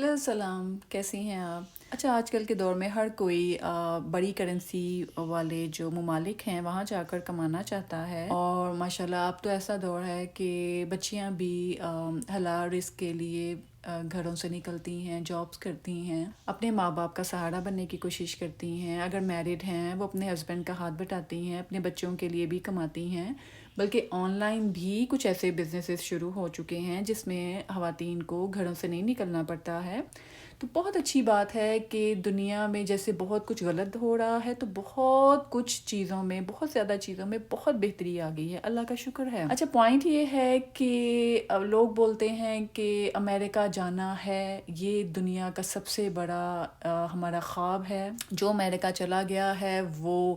Hello السلام، کیسی ہیں آپ؟ اچھا، آج کل کے دور میں ہر کوئی بڑی کرنسی والے جو ممالک ہیں وہاں جا کر کمانا چاہتا ہے، اور ماشاءاللہ اب تو ایسا دور ہے کہ بچیاں بھی حلال رزق کے لیے گھروں سے نکلتی ہیں، جابس کرتی ہیں، اپنے ماں باپ کا سہارا بننے کی کوشش کرتی ہیں، اگر میرڈ ہیں وہ اپنے ہسبینڈ کا ہاتھ بٹاتی ہیں، اپنے بچوں کے لیے بھی کماتی ہیں، بلکہ آن لائن بھی کچھ ایسے بزنسز شروع ہو چکے ہیں جس میں خواتین کو گھروں سے نہیں نکلنا پڑتا ہے۔ تو بہت اچھی بات ہے کہ دنیا میں جیسے بہت کچھ غلط ہو رہا ہے تو بہت کچھ چیزوں میں، بہت زیادہ چیزوں میں بہت بہتری آ گئی ہے، اللہ کا شکر ہے۔ اچھا، پوائنٹ یہ ہے کہ لوگ بولتے ہیں کہ امریکہ جانا ہے، یہ دنیا کا سب سے بڑا ہمارا خواب ہے۔ جو امریکہ چلا گیا ہے وہ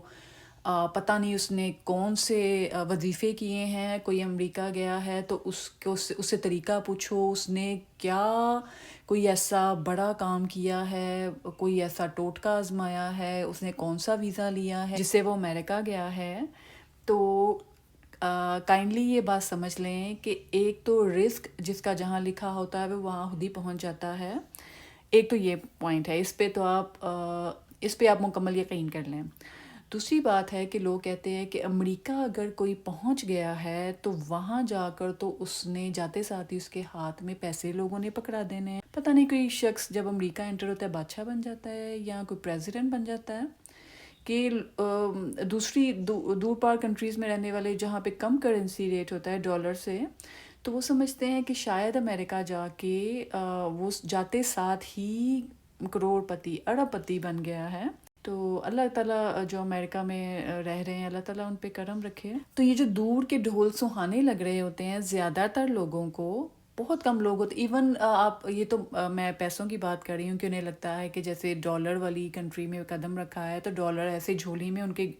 پتہ نہیں اس نے کون سے وظیفے کیے ہیں۔ کوئی امریکہ گیا ہے تو اس سے طریقہ پوچھو، اس نے کیا کوئی ایسا بڑا کام کیا ہے، کوئی ایسا ٹوٹکا آزمایا ہے، اس نے کون سا ویزا لیا ہے جس سے وہ امریکہ گیا ہے۔ تو کائنڈلی یہ بات سمجھ لیں کہ ایک تو رزق جس کا جہاں لکھا ہوتا ہے وہ وہاں خود ہی پہنچ جاتا ہے۔ ایک تو یہ پوائنٹ ہے، اس پہ آپ مکمل یقین کر لیں۔ دوسری بات ہے کہ لوگ کہتے ہیں کہ امریکہ اگر کوئی پہنچ گیا ہے تو وہاں جا کر تو اس نے جاتے ساتھ ہی اس کے ہاتھ میں پیسے لوگوں نے پکڑا دینے ہیں۔ پتہ نہیں کوئی شخص جب امریکہ انٹر ہوتا ہے بادشاہ بن جاتا ہے یا کوئی پریزیڈنٹ بن جاتا ہے کہ دوسری دور پار کنٹریز میں رہنے والے جہاں پہ کم کرنسی ریٹ ہوتا ہے ڈالر سے، تو وہ سمجھتے ہیں کہ شاید امریکہ جا کے وہ جاتے ساتھ ہی کروڑ پتی ارب پتی بن گیا ہے۔ تو اللہ تعالیٰ جو امریکہ میں رہ رہے ہیں، اللہ تعالیٰ ان پہ کرم رکھے۔ تو یہ جو دور کے ڈھول سہانے لگ رہے ہوتے ہیں زیادہ تر لوگوں کو، بہت کم لوگ ہوتے ایون آپ یہ تو میں پیسوں کی بات کر رہی ہوں کہ انہیں لگتا ہے کہ جیسے ڈالر والی کنٹری میں قدم رکھا ہے تو ڈالر ایسے جھولی میں ان کے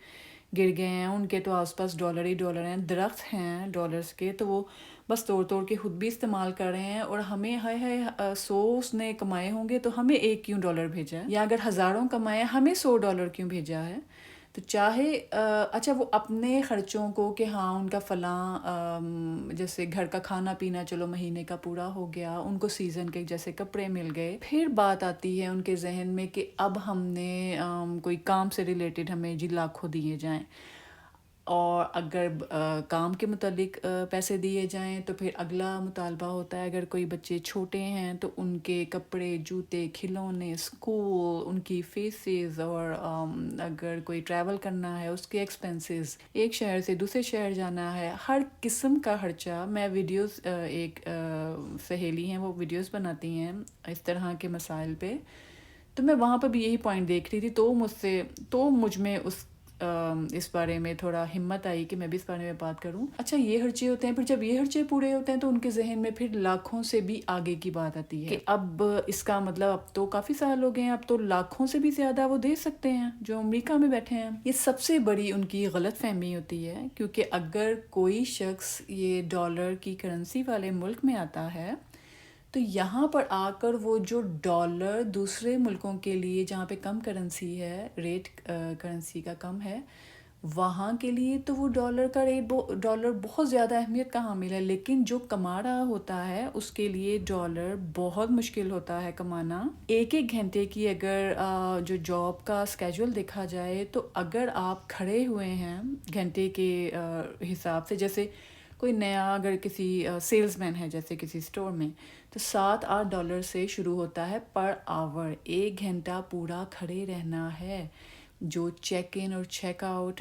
گر گئے ہیں، ان کے تو آس پاس ڈالر ہی ڈالر ہیں، درخت ہیں ڈالرز کے، تو وہ بس توڑ توڑ کے خود بھی استعمال کر رہے ہیں، اور ہمیں ہائے ہائے 100 اس نے کمائے ہوں گے تو ہمیں ایک کیوں ڈالر بھیجا ہے، یا اگر ہزاروں کمائے ہمیں 100 ڈالر کیوں بھیجا ہے۔ تو چاہے اچھا وہ اپنے خرچوں کو کہ ہاں ان کا فلاں جیسے گھر کا کھانا پینا چلو مہینے کا پورا ہو گیا، ان کو سیزن کے جیسے کپڑے مل گئے، پھر بات آتی ہے ان کے ذہن میں کہ اب ہم نے کوئی کام سے ریلیٹڈ ہمیں جی لاکھوں دیے جائیں، اور اگر کام کے متعلق پیسے دیے جائیں تو پھر اگلا مطالبہ ہوتا ہے اگر کوئی بچے چھوٹے ہیں تو ان کے کپڑے، جوتے، کھلونے، اسکول، ان کی فیسز، اور اگر کوئی ٹریول کرنا ہے اس کے ایکسپنسز، ایک شہر سے دوسرے شہر جانا ہے، ہر قسم کا خرچہ۔ میں ویڈیوز ایک سہیلی ہیں وہ ویڈیوز بناتی ہیں اس طرح کے مسائل پہ، تو میں وہاں پہ بھی یہی پوائنٹ دیکھ رہی تھی، تو مجھ میں اس بارے میں تھوڑا ہمت آئی کہ میں بھی اس بارے میں بات کروں۔ اچھا، یہ خرچے ہوتے ہیں، پھر جب یہ خرچے پورے ہوتے ہیں تو ان کے ذہن میں پھر لاکھوں سے بھی آگے کی بات آتی ہے کہ اب اس کا مطلب اب تو کافی سال ہو گئے ہیں، اب تو لاکھوں سے بھی زیادہ وہ دے سکتے ہیں جو امریکہ میں بیٹھے ہیں۔ یہ سب سے بڑی ان کی غلط فہمی ہوتی ہے، کیونکہ اگر کوئی شخص یہ ڈالر کی کرنسی والے ملک میں آتا ہے تو یہاں پر آ کر وہ جو ڈالر دوسرے ملکوں کے لیے جہاں پہ کم کرنسی ہے، ریٹ کرنسی کا کم ہے، وہاں کے لیے تو وہ ڈالر کا ریٹ ڈالر بہت زیادہ اہمیت کا حامل ہے، لیکن جو کما رہا ہوتا ہے اس کے لیے ڈالر بہت مشکل ہوتا ہے کمانا۔ ایک ایک گھنٹے کی اگر جو جاب کا اسکیجول دیکھا جائے تو اگر آپ کھڑے ہوئے ہیں گھنٹے کے حساب سے، جیسے کوئی نیا اگر کسی سیلز مین ہے جیسے کسی اسٹور میں، تو $7-8 سے شروع ہوتا ہے پر آور، ایک گھنٹہ پورا کھڑے رہنا ہے۔ جو چیک ان اور چیک آؤٹ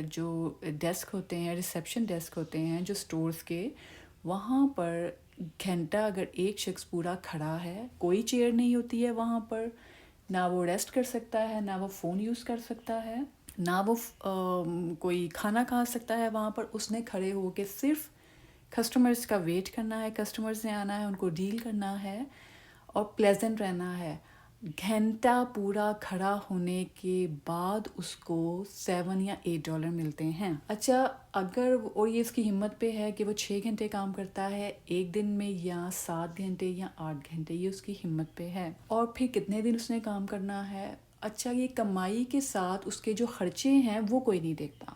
جو ڈیسک ہوتے ہیں، ریسیپشن ڈیسک ہوتے ہیں جو سٹورز کے، وہاں پر گھنٹہ اگر ایک شخص پورا کھڑا ہے، کوئی چیئر نہیں ہوتی ہے وہاں پر، نہ وہ ریسٹ کر سکتا ہے، نہ وہ فون یوز کر سکتا ہے، نہ وہ کوئی کھانا کھا سکتا ہے وہاں پر، اس نے کھڑے ہو کے صرف کسٹمرز کا ویٹ کرنا ہے، کسٹمرز نے آنا ہے، ان کو ڈیل کرنا ہے اور پلیزنٹ رہنا ہے۔ گھنٹہ پورا کھڑا ہونے کے بعد اس کو $7 یا $8 ملتے ہیں۔ اچھا، اور یہ اس کی ہمت پہ ہے کہ وہ 6 گھنٹے کام کرتا ہے ایک دن میں، یا 7 گھنٹے یا 8 گھنٹے، یہ اس کی ہمت پہ ہے، اور پھر کتنے دن اس نے کام کرنا ہے۔ اچھا، یہ کمائی کے ساتھ اس کے جو خرچے ہیں وہ کوئی نہیں دیکھتا،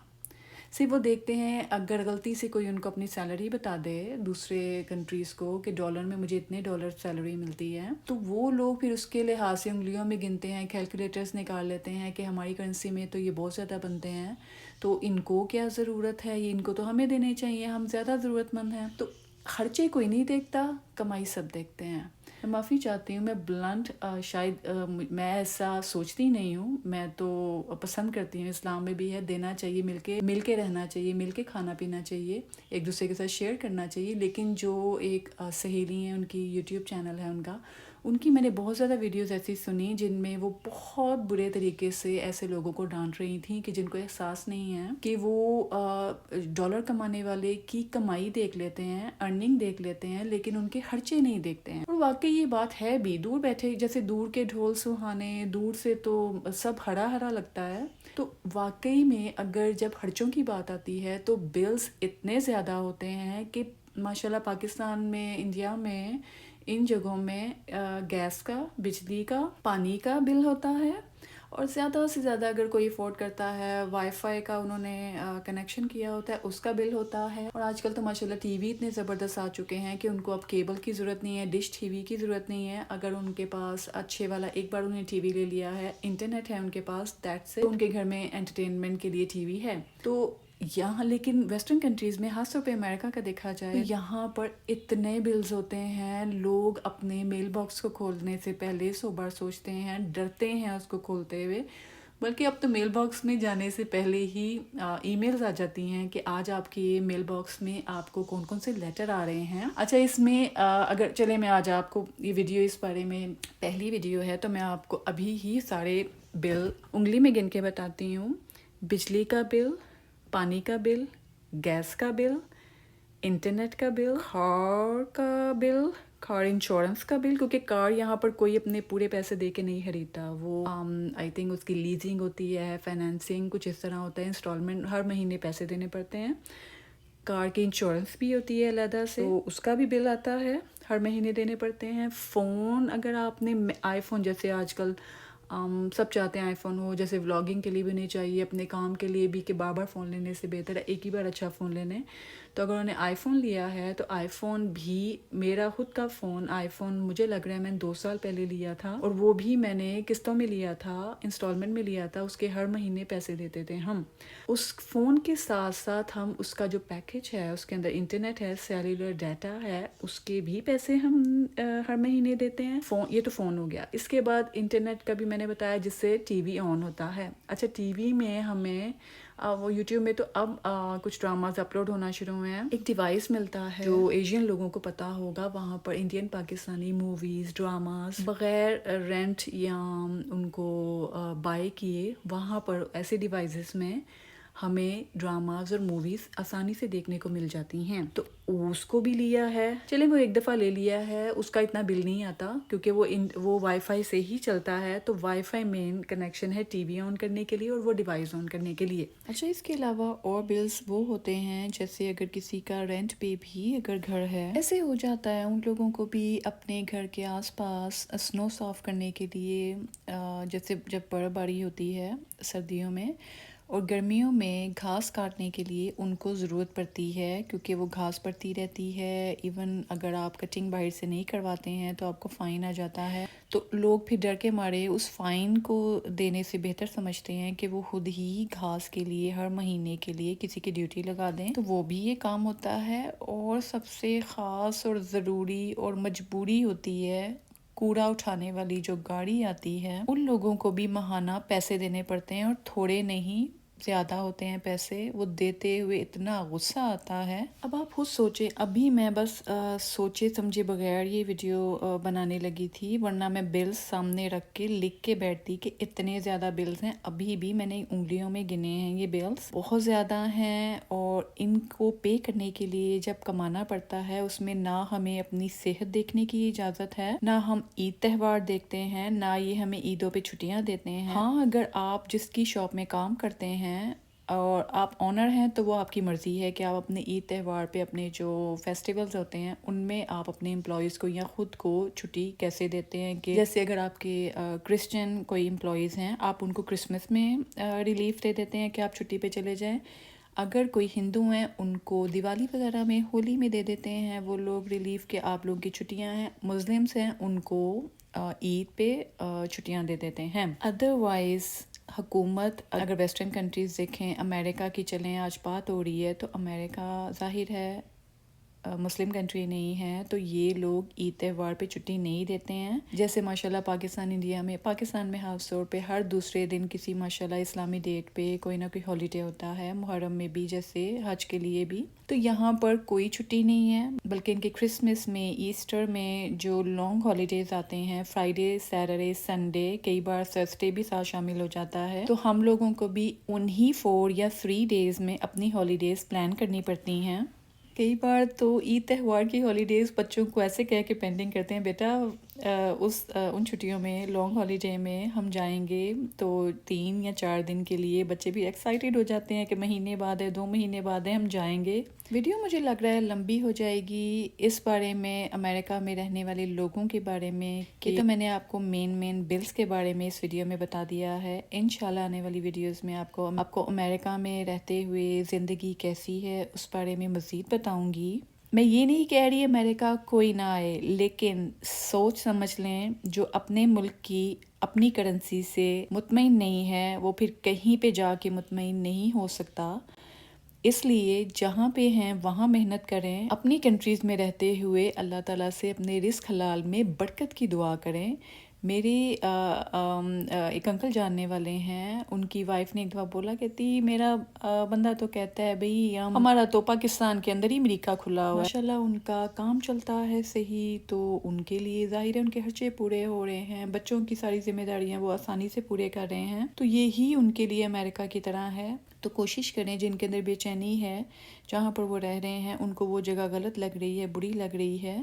صرف وہ دیکھتے ہیں اگر غلطی سے کوئی ان کو اپنی سیلری بتا دے دوسرے کنٹریز کو کہ ڈالر میں مجھے اتنے ڈالر سیلری ملتی ہے، تو وہ لوگ پھر اس کے لحاظ سے انگلیوں میں گنتے ہیں، کیلکولیٹرز نکال لیتے ہیں کہ ہماری کرنسی میں تو یہ بہت زیادہ بنتے ہیں، تو ان کو کیا ضرورت ہے، یہ ان کو تو ہمیں دینے چاہیے، ہم زیادہ ضرورت مند ہیں۔ تو خرچے کوئی نہیں دیکھتا، کمائی سب دیکھتے ہیں۔ میں معافی چاہتی ہوں، میں بلنٹ شاید میں ایسا سوچتی نہیں ہوں، میں تو پسند کرتی ہوں، اسلام میں بھی ہے دینا چاہیے، مل کے رہنا چاہیے، مل کے کھانا پینا چاہیے، ایک دوسرے کے ساتھ شیئر کرنا چاہیے۔ لیکن جو ایک سہیلی ہیں، ان کی یوٹیوب چینل ہے ان کی میں نے بہت زیادہ ویڈیوز ایسی سنی جن میں وہ بہت برے طریقے سے ایسے لوگوں کو ڈانٹ رہی تھیں کہ جن کو احساس نہیں ہے کہ وہ ڈالر کمانے والے کی کمائی دیکھ لیتے ہیں، ارننگ دیکھ لیتے ہیں، لیکن ان کے خرچے نہیں دیکھتے ہیں۔ اور واقعی یہ بات ہے بھی، دور بیٹھے جیسے دور کے ڈھول سہانے، دور سے تو سب ہرا ہرا لگتا ہے، تو واقعی میں اگر جب خرچوں کی بات آتی ہے تو بلز اتنے زیادہ ہوتے ہیں کہ ماشاءاللہ پاکستان میں، انڈیا میں، ان جگہوں میں گیس کا، بجلی کا، پانی کا بل ہوتا ہے، اور زیادہ سے زیادہ اگر کوئی افورڈ کرتا ہے وائی فائی کا انہوں نے کنیکشن کیا ہوتا ہے اس کا بل ہوتا ہے۔ اور آج کل تو ماشاءاللہ ٹی وی اتنے زبردست آ چکے ہیں کہ ان کو اب کیبل کی ضرورت نہیں ہے، ڈش ٹی وی کی ضرورت نہیں ہے، اگر ان کے پاس اچھے والا ایک بار انہیں ٹی وی لے لیا ہے، انٹرنیٹ ہے ان کے پاس، دیٹس اٹ، ان کے گھر میں انٹرٹینمنٹ کے لیے ٹی وی ہے۔ تو یہاں لیکن ویسٹرن کنٹریز میں، خاص طور پہ امریکہ کا دیکھا جائے، یہاں پر اتنے بلز ہوتے ہیں، لوگ اپنے میل باکس کو کھولنے سے پہلے 100 بار سوچتے ہیں، ڈرتے ہیں اس کو کھولتے ہوئے، بلکہ اب تو میل باکس میں جانے سے پہلے ہی ای میلز آ جاتی ہیں کہ آج آپ کے میل باکس میں آپ کو کون کون سے لیٹر آ رہے ہیں۔ اچھا، اس میں اگر چلے میں آج آپ کو یہ ویڈیو اس بارے میں پہلی ویڈیو ہے تو میں آپ کو ابھی ہی سارے بل انگلی میں گن کے بتاتی ہوں۔ بجلی کا بل، پانی کا بل، گیس کا بل، انٹرنیٹ کا بل، کار کا بل، کار انشورنس کا بل، کیونکہ کار یہاں پر کوئی اپنے پورے پیسے دے کے نہیں خریدتا، وہ آئی تھنک اس کی لیزنگ ہوتی ہے، فائنینسنگ کچھ اس طرح ہوتا ہے، انسٹالمنٹ ہر مہینے پیسے دینے پڑتے ہیں۔ کار کی انشورنس بھی ہوتی ہے علیحدہ سے، تو اس کا بھی بل آتا ہے، ہر مہینے دینے پڑتے ہیں۔ فون، اگر آپ نے آئی فون، جیسے آج کل سب چاہتے ہیں آئی فون ہو، جیسے ولاگنگ کے لیے بھی نہیں چاہیے، اپنے کام کے لیے بھی، کہ بار بار فون لینے سے بہتر ہے ایک ہی بار اچھا فون لینے، تو اگر انہوں نے آئی فون لیا ہے تو آئی فون بھی، میرا خود کا فون آئی فون مجھے لگ رہا ہے میں نے 2 سال پہلے لیا تھا، اور وہ بھی میں نے قسطوں میں لیا تھا، انسٹالمنٹ میں لیا تھا، اس کے ہر مہینے پیسے دیتے تھے ہم۔ اس فون کے ساتھ ساتھ ہم اس کا جو پیکج ہے، اس کے اندر انٹرنیٹ ہے، سیلولر ڈیٹا ہے، اس کے بھی پیسے ہم ہر مہینے دیتے ہیں۔ فون، یہ تو فون ہو گیا۔ اس کے بعد انٹرنیٹ کا بھی میں نے بتایا، جس سے ٹی وی آن ہوتا ہے۔ اچھا، ٹی وی میں ہمیں وہ یوٹیوب میں تو اب کچھ ڈراماز اپلوڈ ہونا شروع ہوئے ہیں، ایک ڈیوائس ملتا ہے جو ایشین لوگوں کو پتا ہوگا، وہاں پر انڈین پاکستانی موویز، ڈراماز بغیر رینٹ یا ان کو بائی کیے، وہاں پر ایسے ڈیوائسز میں ہمیں ڈراماز اور موویز آسانی سے دیکھنے کو مل جاتی ہیں، تو اس کو بھی لیا ہے۔ چلے وہ ایک دفعہ لے لیا ہے، اس کا اتنا بل نہیں آتا کیونکہ وہ وائی فائی سے ہی چلتا ہے، تو وائی فائی مین کنیکشن ہے ٹی وی آن کرنے کے لیے اور وہ ڈیوائس آن کرنے کے لیے۔ اچھا، اس کے علاوہ اور بلز وہ ہوتے ہیں جیسے اگر کسی کا رینٹ پہ بھی اگر گھر ہے، ایسے ہو جاتا ہے ان لوگوں کو بھی اپنے گھر کے آس پاس سنو صاف کرنے کے لیے، جیسے جب برف باری ہوتی ہے سردیوں میں اور گرمیوں میں گھاس کاٹنے کے لیے ان کو ضرورت پڑتی ہے، کیونکہ وہ گھاس پڑتی رہتی ہے، ایون اگر آپ کٹنگ باہر سے نہیں کرواتے ہیں تو آپ کو فائن آ جاتا ہے، تو لوگ پھر ڈر کے مارے اس فائن کو دینے سے بہتر سمجھتے ہیں کہ وہ خود ہی گھاس کے لیے ہر مہینے کے لیے کسی کی ڈیوٹی لگا دیں، تو وہ بھی یہ کام ہوتا ہے۔ اور سب سے خاص اور ضروری اور مجبوری ہوتی ہے، کوڑا اٹھانے والی جو گاڑی آتی ہے، ان لوگوں کو بھی ماہانہ پیسے دینے پڑتے ہیں، اور تھوڑے نہیں، زیادہ ہوتے ہیں پیسے، وہ دیتے ہوئے اتنا غصہ آتا ہے۔ اب آپ خود سوچیں، ابھی میں بس سوچے سمجھے بغیر یہ ویڈیو بنانے لگی تھی، ورنہ میں بلز سامنے رکھ کے لکھ کے بیٹھتی کہ اتنے زیادہ بلز ہیں، ابھی بھی میں نے انگلیوں میں گنے ہیں، یہ بلز بہت زیادہ ہیں، اور ان کو پے کرنے کے لیے جب کمانا پڑتا ہے، اس میں نہ ہمیں اپنی صحت دیکھنے کی اجازت ہے، نہ ہم عید تہوار دیکھتے ہیں، نہ یہ ہمیں عیدوں پہ چھٹیاں دیتے ہیں۔ ہاں، اگر آپ جس کی شاپ میں کام کرتے ہیں اور آپ آنر ہیں تو وہ آپ کی مرضی ہے کہ آپ اپنے عید تہوار پہ، اپنے جو فیسٹیولز ہوتے ہیں ان میں آپ اپنے امپلائیز کو یا خود کو چھٹی کیسے دیتے ہیں، کہ جیسے اگر آپ کے کرسچن کوئی امپلائیز ہیں، آپ ان کو کرسمس میں ریلیف دے دیتے ہیں کہ آپ چھٹی پہ چلے جائیں، اگر کوئی ہندو ہیں ان کو دیوالی وغیرہ میں، ہولی میں دے دیتے ہیں وہ لوگ ریلیف کہ آپ لوگوں کی چھٹیاں ہیں. مسلمس ہیں ان کو عید پہ چھٹیاں دے دیتے ہیں. ادروائز حکومت اگر ویسٹرن کنٹریز دیکھیں، امریکہ کی چلیں آج بات ہو رہی ہے، تو امریکہ ظاہر ہے مسلم کنٹری نہیں ہے، تو یہ لوگ عید تہوار پہ چھٹی نہیں دیتے ہیں. جیسے ماشاءاللہ پاکستان میں خاص طور پہ ہر دوسرے دن کسی ماشاءاللہ اسلامی ڈیٹ پہ کوئی نہ کوئی ہالیڈے ہوتا ہے، محرم میں بھی، جیسے حج کے لیے بھی. تو یہاں پر کوئی چھٹی نہیں ہے، بلکہ ان کے کرسمس میں، ایسٹر میں جو لانگ ہالیڈیز آتے ہیں، فرائیڈے، سیٹرڈے، سنڈے، کئی بار تھرسڈے بھی ساتھ شامل ہو جاتا ہے، تو ہم لوگوں کو بھی انہی 4 یا 3 ڈیز میں اپنی ہالیڈیز پلان کرنی پڑتی ہیں. کئی بار تو عید تہوار کی ہالیڈیز بچوں کو ایسے کہہ کے پینڈنگ کرتے ہیں، بیٹا ان چھٹیوں میں، لانگ ہالیڈے میں ہم جائیں گے، تو 3 یا 4 دن کے لیے بچے بھی ایکسائٹیڈ ہو جاتے ہیں کہ مہینے بعد ہے، 2 مہینے بعد ہے، ہم جائیں گے. ویڈیو مجھے لگ رہا ہے لمبی ہو جائے گی اس بارے میں، امریکہ میں رہنے والے لوگوں کے بارے میں، کہ تو میں نے آپ کو مین بلز کے بارے میں اس ویڈیو میں بتا دیا ہے. انشاءاللہ آنے والی ویڈیوز میں آپ کو امریکہ میں رہتے ہوئے زندگی کیسی ہے اس بارے میں مزید بتاؤں گی. میں یہ نہیں کہہ رہی امریکہ کوئی نہ آئے، لیکن سوچ سمجھ لیں جو اپنے ملک کی اپنی کرنسی سے مطمئن نہیں ہے وہ پھر کہیں پہ جا کے مطمئن نہیں ہو سکتا. اس لیے جہاں پہ ہیں وہاں محنت کریں، اپنی کنٹریز میں رہتے ہوئے اللہ تعالیٰ سے اپنے رزق حلال میں برکت کی دعا کریں. میری ایک انکل جاننے والے ہیں، ان کی وائف نے ایک دفعہ بولا، کہتی میرا بندہ تو کہتا ہے بھئی ہمارا تو پاکستان کے اندر ہی امریکہ کھلا ہوا ہے. ماشاءاللہ ان کا کام چلتا ہے صحیح، تو ان کے لیے ظاہر ہے ان کے خرچے پورے ہو رہے ہیں، بچوں کی ساری ذمہ داریاں وہ آسانی سے پورے کر رہے ہیں، تو یہی ان کے لیے امریکہ کی طرح ہے. تو کوشش کریں جن کے اندر بے چینی ہے، جہاں پر وہ رہ رہے ہیں، ان کو وہ جگہ غلط لگ رہی ہے، بری لگ رہی ہے،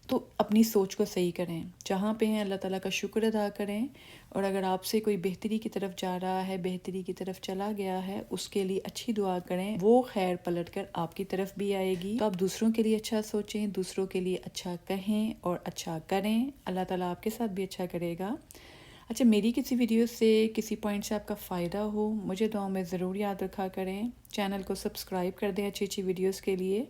تو اپنی سوچ کو صحیح کریں. جہاں پہ ہیں اللہ تعالیٰ کا شکر ادا کریں، اور اگر آپ سے کوئی بہتری کی طرف جا رہا ہے، بہتری کی طرف چلا گیا ہے، اس کے لیے اچھی دعا کریں، وہ خیر پلٹ کر آپ کی طرف بھی آئے گی. تو آپ دوسروں کے لیے اچھا سوچیں، دوسروں کے لیے اچھا کہیں اور اچھا کریں، اللہ تعالیٰ آپ کے ساتھ بھی اچھا کرے گا. اچھا، میری کسی ویڈیو سے، کسی پوائنٹ سے آپ کا فائدہ ہو، مجھے دعاؤں میں ضرور یاد رکھا کریں. چینل کو سبسکرائب کر دیں اچھی ویڈیوز کے لیے.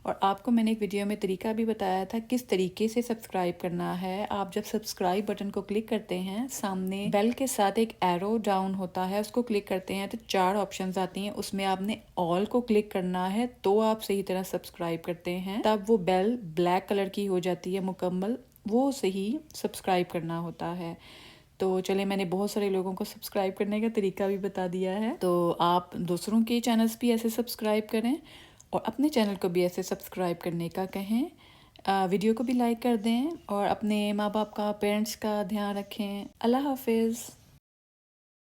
اور آپ کو میں نے ایک ویڈیو میں طریقہ بھی بتایا تھا کس طریقے سے سبسکرائب کرنا ہے. آپ جب سبسکرائب بٹن کو کلک کرتے ہیں، سامنے بیل کے ساتھ ایک ایرو ڈاؤن ہوتا ہے، اس کو کلک کرتے ہیں تو 4 آپشنز آتی ہیں، اس میں آپ نے آل کو کلک کرنا ہے، تو آپ صحیح طرح سبسکرائب کرتے ہیں. تب وہ بیل بلیک کلر کی ہو جاتی ہے مکمل، وہ صحیح سبسکرائب کرنا ہوتا ہے. تو چلے، میں نے بہت سارے لوگوں کو سبسکرائب کرنے کا طریقہ بھی بتا دیا ہے، تو آپ دوسروں کے چینلز بھی ایسے سبسکرائب کریں اور اپنے چینل کو بھی ایسے سبسکرائب کرنے کا کہیں. ویڈیو کو بھی لائک کر دیں اور اپنے ماں باپ کا، پیرنٹس کا دھیان رکھیں. اللہ حافظ.